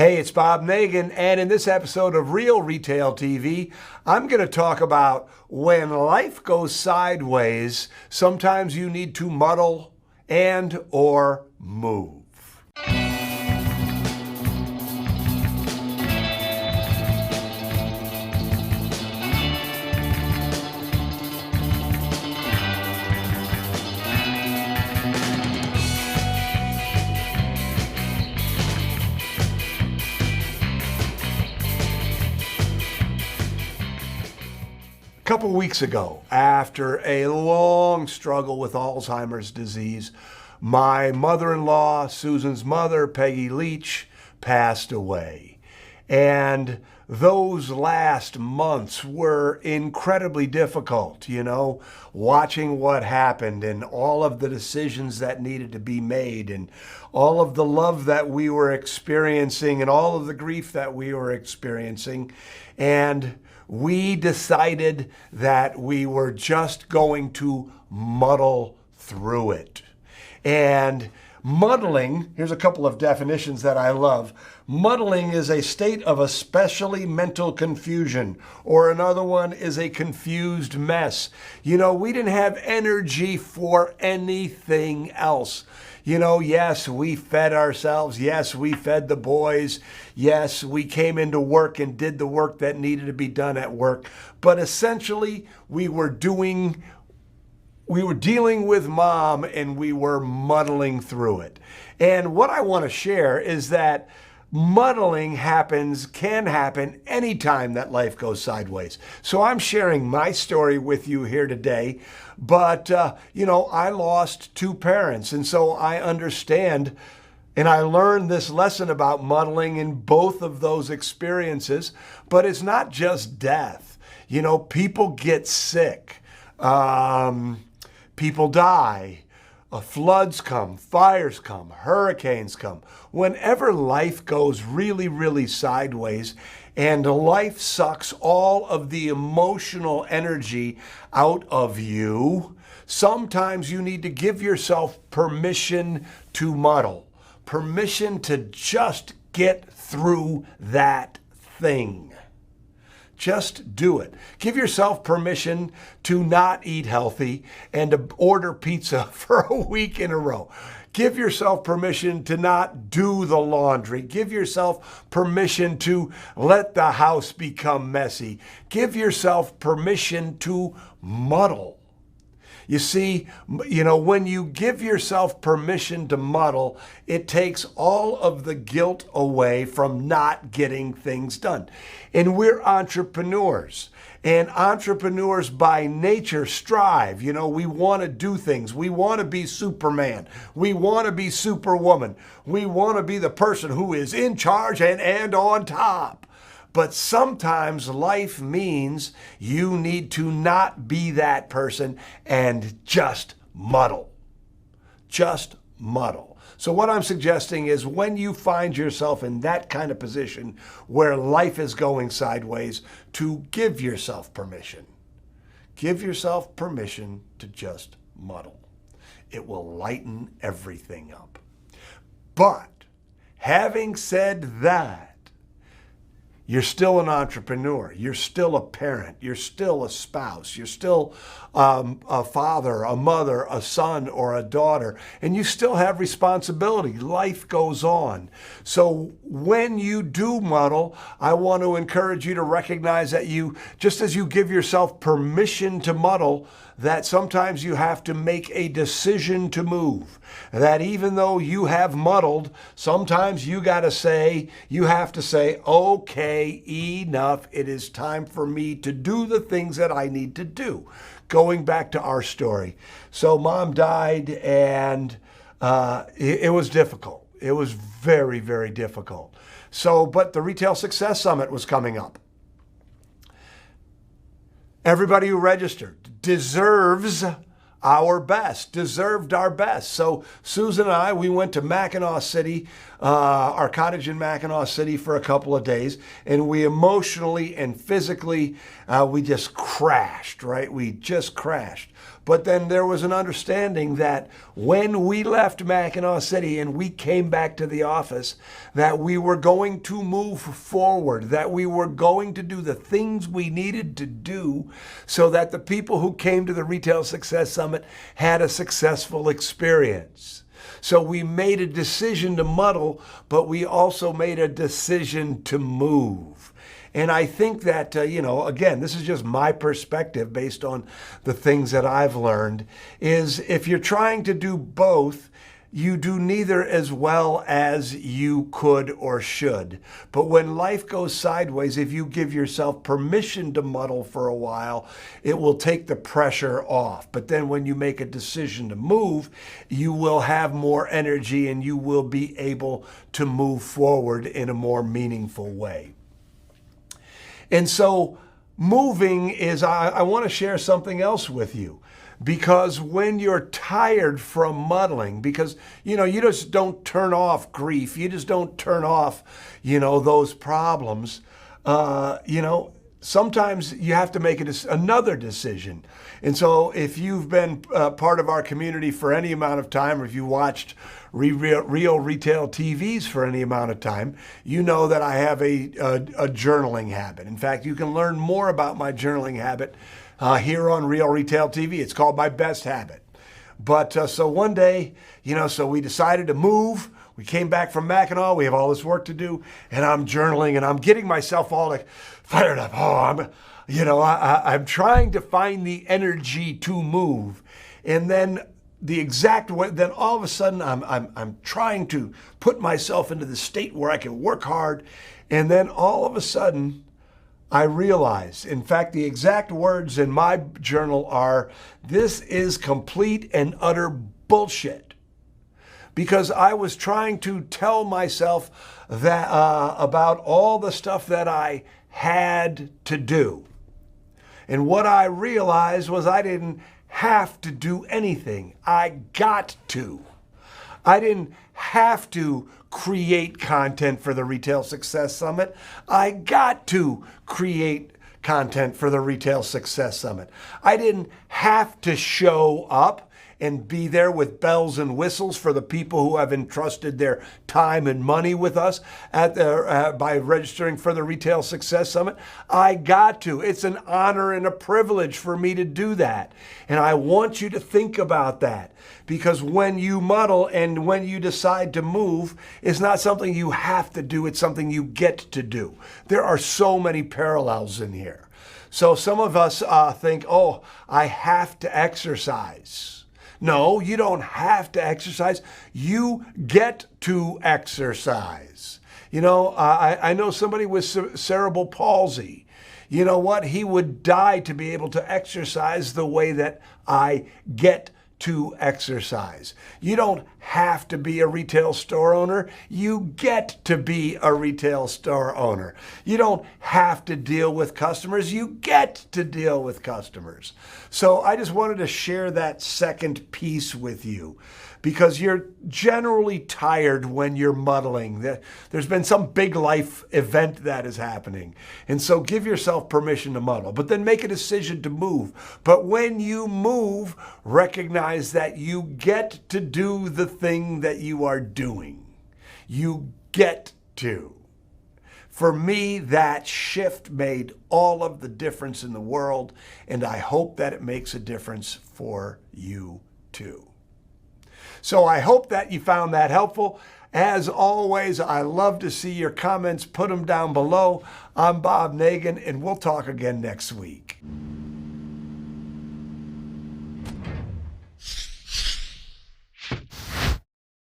Hey, it's Bob Nagan, and in this episode of Real Retail TV, I'm going to talk about when life goes sideways, sometimes you need to muddle and or move. A couple weeks ago, after a long struggle with Alzheimer's disease, my mother-in-law, Susan's mother, Peggy Leach, passed away. And those last months were incredibly difficult, watching what happened and all of the decisions that needed to be made and all of the love that we were experiencing and all of the grief that we were experiencing. And we decided that we were just going to muddle through it. And muddling, here's a couple of definitions that I love. Muddling is a state of especially mental confusion, or another one is a confused mess. We didn't have energy for anything else. Yes, we fed ourselves. Yes, we fed the boys. Yes, we came into work and did the work that needed to be done at work. But essentially, we were dealing with mom and we were muddling through it. And what I want to share is that muddling can happen anytime that life goes sideways. So I'm sharing my story with you here today. But, I lost two parents. And so I understand and I learned this lesson about muddling in both of those experiences. But it's not just death. People get sick. People die. Floods come, fires come, hurricanes come. Whenever life goes really, really sideways and life sucks all of the emotional energy out of you, sometimes you need to give yourself permission to muddle, permission to just get through that thing. Just do it. Give yourself permission to not eat healthy and to order pizza for a week in a row. Give yourself permission to not do the laundry. Give yourself permission to let the house become messy. Give yourself permission to muddle. You see, when you give yourself permission to muddle, it takes all of the guilt away from not getting things done. And we're entrepreneurs. And entrepreneurs by nature strive. We want to do things. We want to be Superman. We want to be Superwoman. We want to be the person who is in charge and on top. But sometimes life means you need to not be that person and just muddle. Just muddle. So what I'm suggesting is when you find yourself in that kind of position where life is going sideways, to give yourself permission. Give yourself permission to just muddle. It will lighten everything up. But having said that, you're still an entrepreneur. You're still a parent. You're still a spouse. You're still a father, a mother, a son, or a daughter. And you still have responsibility. Life goes on. So when you do muddle, I want to encourage you to recognize that just as you give yourself permission to muddle, that sometimes you have to make a decision to move. That even though you have muddled, sometimes you have to say, okay, enough. It is time for me to do the things that I need to do. Going back to our story. So mom died and it was difficult. It was very, very difficult. But the Retail Success Summit was coming up. Everybody who registered deserved our best. So Susan and I, we went to Mackinac City, our cottage in Mackinac City for a couple of days, and we emotionally and physically, we just crashed, right? We just crashed. But then there was an understanding that when we left Mackinac City and we came back to the office, that we were going to move forward, that we were going to do the things we needed to do so that the people who came to the Retail Success Summit had a successful experience. So we made a decision to muddle, but we also made a decision to move. And I think that, again, this is just my perspective based on the things that I've learned, is if you're trying to do both, you do neither as well as you could or should. But when life goes sideways, if you give yourself permission to muddle for a while, it will take the pressure off. But then when you make a decision to move, you will have more energy and you will be able to move forward in a more meaningful way. And so moving is, I want to share something else with you. Because when you're tired from muddling, because, you just don't turn off grief. You just don't turn off, those problems. Sometimes you have to make another decision. And so if you've been part of our community for any amount of time, or if you watched Real Retail TVs for any amount of time, you know that I have a journaling habit. In fact, you can learn more about my journaling habit here on Real Retail TV. It's called My Best Habit. But so one day, so we decided to move. We came back from Mackinac. We have all this work to do, and I'm journaling, and I'm getting myself all fired up. I'm trying to find the energy to move, and then then all of a sudden I'm trying to put myself into the state where I can work hard, and then all of a sudden I realize, in fact, the exact words in my journal are, "This is complete and utter bullshit." Because I was trying to tell myself that about all the stuff that I had to do. And what I realized was I didn't have to do anything. I got to. I didn't have to create content for the Retail Success Summit. I got to create content for the Retail Success Summit. I didn't have to show up and be there with bells and whistles for the people who have entrusted their time and money with us by registering for the Retail Success Summit. I got to. It's an honor and a privilege for me to do that. And I want you to think about that, because when you muddle and when you decide to move, it's not something you have to do, it's something you get to do. There are so many parallels in here. So some of us think, oh, I have to exercise. No, you don't have to exercise. You get to exercise. I know somebody with cerebral palsy. You know what? He would die to be able to exercise the way that I get to exercise. You don't have to be a retail store owner. You get to be a retail store owner. You don't have to deal with customers. You get to deal with customers. So I just wanted to share that second piece with you, because you're generally tired when you're muddling. There's been some big life event that is happening. And so give yourself permission to muddle, but then make a decision to move. But when you move, recognize that you get to do the thing that you are doing. You get to. For me, that shift made all of the difference in the world, and I hope that it makes a difference for you too. So I hope that you found that helpful. As always, I love to see your comments. Put them down below. I'm Bob Nagin, and we'll talk again next week.